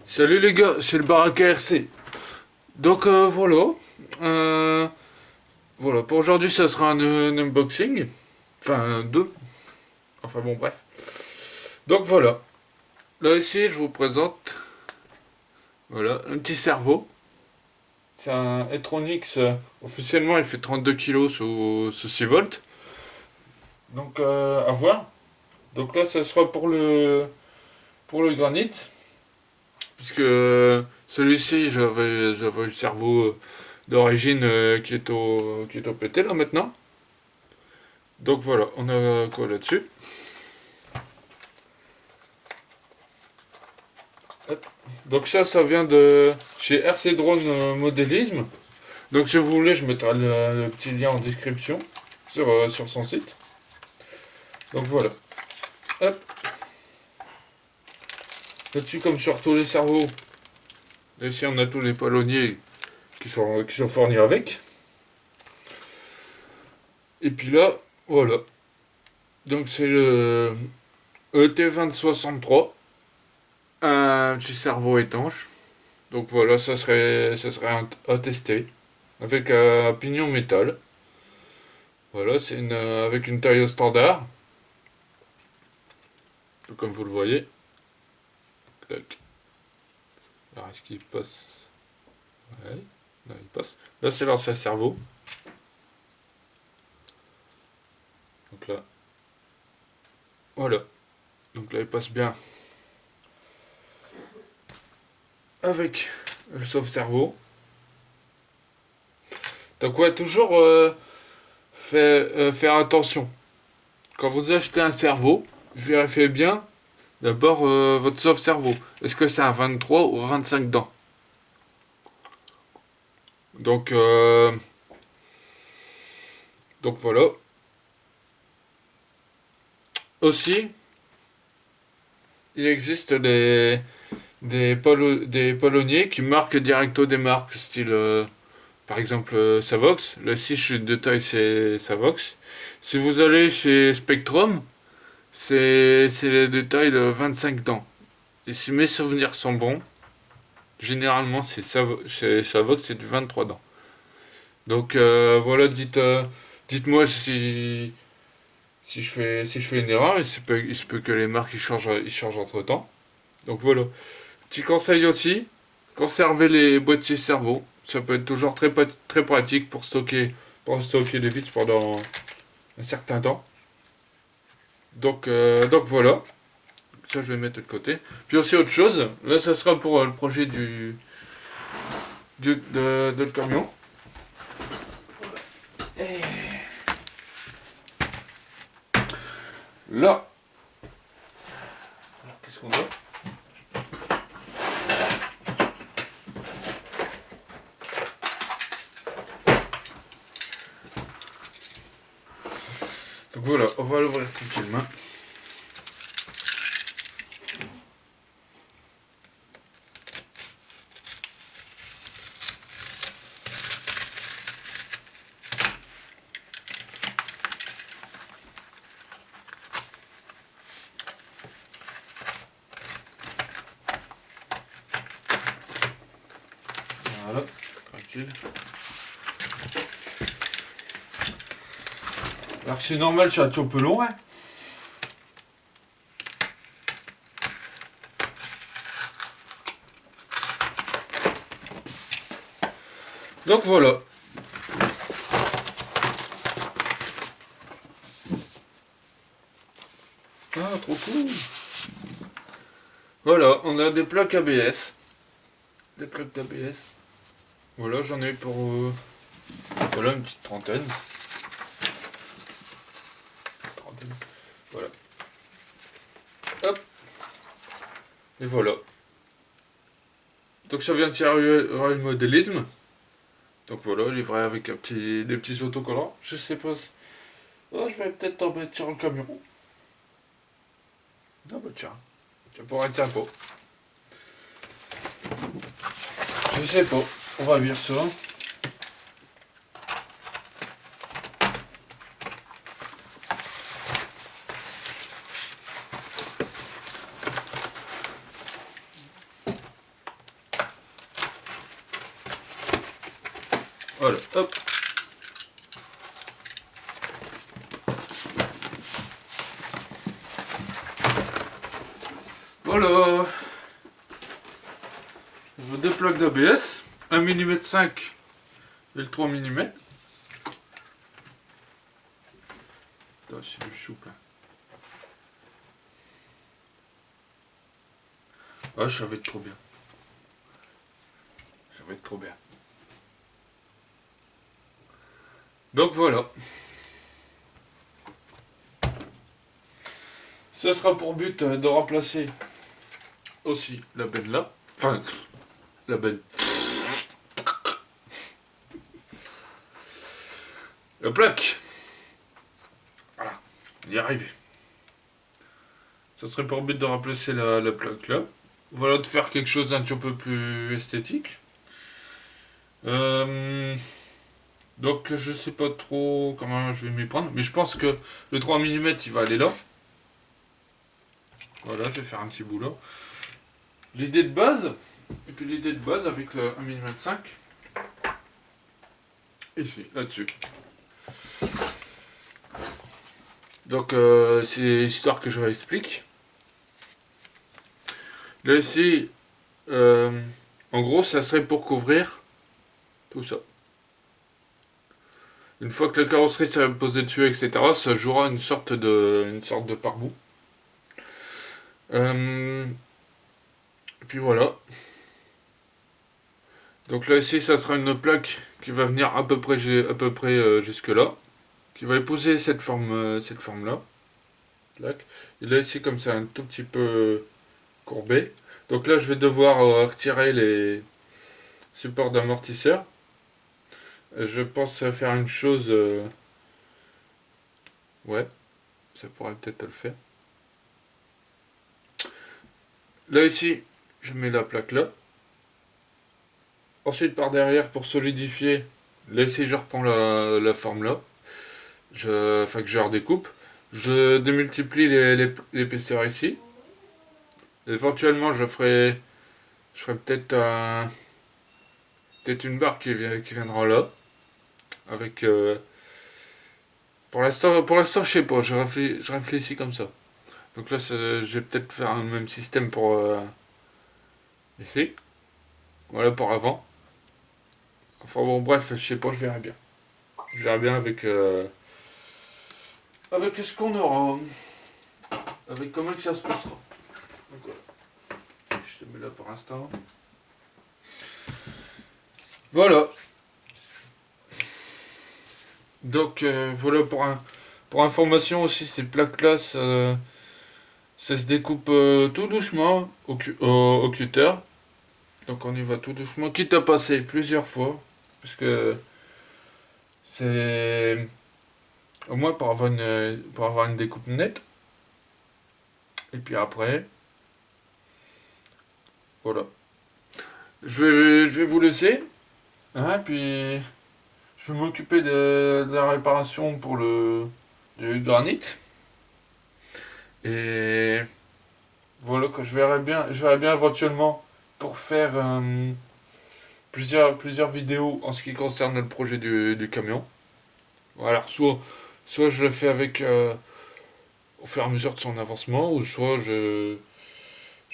Salut les gars, c'est le Barak RC. Donc voilà. Euh, voilà, pour aujourd'hui ça sera un unboxing. Enfin deux. Enfin bon bref. Donc voilà. Là ici je vous présente voilà, un petit cerveau. C'est un Etronix. Officiellement il fait 32 kilos sous 6 volts. Donc à voir. Donc là ça sera pour le granit. Puisque celui-ci j'avais le cerveau d'origine qui est au pété là maintenant. Donc voilà, on a quoi là-dessus. Donc ça vient de chez RC Drone Modélisme. Donc si vous voulez, je mettrai le petit lien en description sur son site. Donc voilà. Hop. Là-dessus, comme sur tous les cerveaux, ici on a tous les palonniers qui sont fournis avec. Et puis là, voilà. Donc c'est le ET2063. Un petit cerveau étanche. Donc voilà, ça serait à tester. Avec un pignon métal. Voilà, c'est avec une taille au standard. Comme vous le voyez. Clac. Alors est-ce qu'il passe? Ouais, là il passe. Là c'est l'ancien cerveau. Donc là. Voilà. Donc là il passe bien. Avec le sauve-cerveau. Donc ouais, toujours faire attention. Quand vous achetez un cerveau, vérifiez bien d'abord votre sauve-cerveau. Est-ce que c'est un 23 ou 25 dents? Donc, donc voilà. Aussi, il existe des palonniers qui marquent directo des marques, style par exemple Savox. Le 6 de taille c'est Savox. Si vous allez chez Spectrum, c'est les détails de 25 dents. Et si mes souvenirs sont bons, généralement chez Savox c'est du 23 dents. Donc voilà, dites-moi si je fais une erreur. Il se peut que les marques ils changent entre temps. Donc voilà. Petit conseil aussi, conservez les boîtiers cerveau. Ça peut être toujours très pratique pour stocker les vis pendant un certain temps. Donc voilà. Ça, je vais mettre de côté. Puis aussi autre chose. Là, ça sera pour le projet de le camion. Et là, qu'est-ce qu'on a? Donc voilà, on va l'ouvrir tranquillement. Voilà, tranquille. Alors c'est normal, c'est un petit peu long, hein. Donc voilà. Ah, trop cool. Voilà, on a des plaques ABS. Des plaques d'ABS. Voilà, j'en ai pour voilà une petite trentaine. Voilà. Hop. Et voilà. Donc ça vient de chez Royal Modélisme. Donc voilà, livré avec des petits autocollants. Je sais pas si... Oh, je vais peut-être en mettre sur le camion. Ah bah tiens. Ça pourrait être sympa. Je sais pas. On va voir ça. Voilà, hop. Voilà. Vos deux plaques d'ABS, 1 mm 5 et le 3 mm. Putain, c'est du souple. Ah, ça va être trop bien. Ça va être trop bien. Donc voilà. Ça sera pour but de remplacer aussi la benne là. Enfin, la benne. La plaque. Voilà, on y est arrivé. Ça serait pour but de remplacer la plaque là. Voilà, de faire quelque chose d'un petit peu plus esthétique. Donc je sais pas trop comment je vais m'y prendre, mais je pense que le 3 mm il va aller là. Voilà, je vais faire un petit boulot. L'idée de base, et puis l'idée de base avec le 1 mm 5, ici, là-dessus. Donc c'est l'histoire que je réexplique. Là ici, en gros ça serait pour couvrir tout ça. Une fois que la carrosserie sera posée dessus, etc., ça jouera une sorte de pare-boue. Et puis voilà. Donc là ici, ça sera une plaque qui va venir à peu près jusque là, qui va épouser cette forme là. Et là ici, comme ça, un tout petit peu courbé. Donc là, je vais devoir retirer les supports d'amortisseur. Je pense faire une chose. Ouais, ça pourrait peut-être le faire. Là ici, je mets la plaque là. Ensuite, par derrière, pour solidifier, là ici, je reprends la forme là. Enfin, que je redécoupe. Je démultiplie l'épaisseur ici. Éventuellement, je ferai peut-être une barre qui viendra là. Avec. Pour l'instant, je sais pas. Je réfléchis comme ça. Donc là, je vais peut-être faire un même système pour ici. Voilà pour avant. Enfin bon, bref, je sais pas, je verrai bien. Je verrai bien avec ce qu'on aura. Avec comment que ça se passera. Donc voilà. Je te mets là pour l'instant. Voilà. Donc voilà pour information aussi, ces plaques-là, ça se découpe tout doucement au cutter. Donc on y va tout doucement, quitte à passer plusieurs fois. Parce que c'est au moins pour avoir une découpe nette. Et puis après, voilà. Je vais vous laisser. Hein, puis je vais m'occuper de la réparation pour du granit. Et voilà que je verrai bien éventuellement pour faire plusieurs vidéos en ce qui concerne le projet du camion. Alors soit je le fais avec au fur et à mesure de son avancement, ou soit je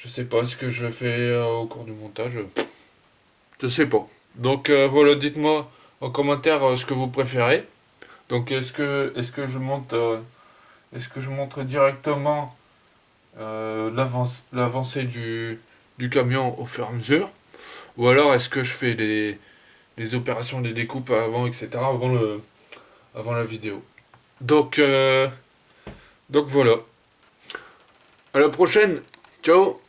sais pas ce que je fais au cours du montage. Je sais pas. Donc voilà, dites-moi en commentaire ce que vous préférez. Donc est-ce que je montre directement l'avancée du camion au fur et à mesure, ou alors est-ce que je fais les opérations de découpe avant, etc., avant la vidéo. Donc voilà. À la prochaine. Ciao.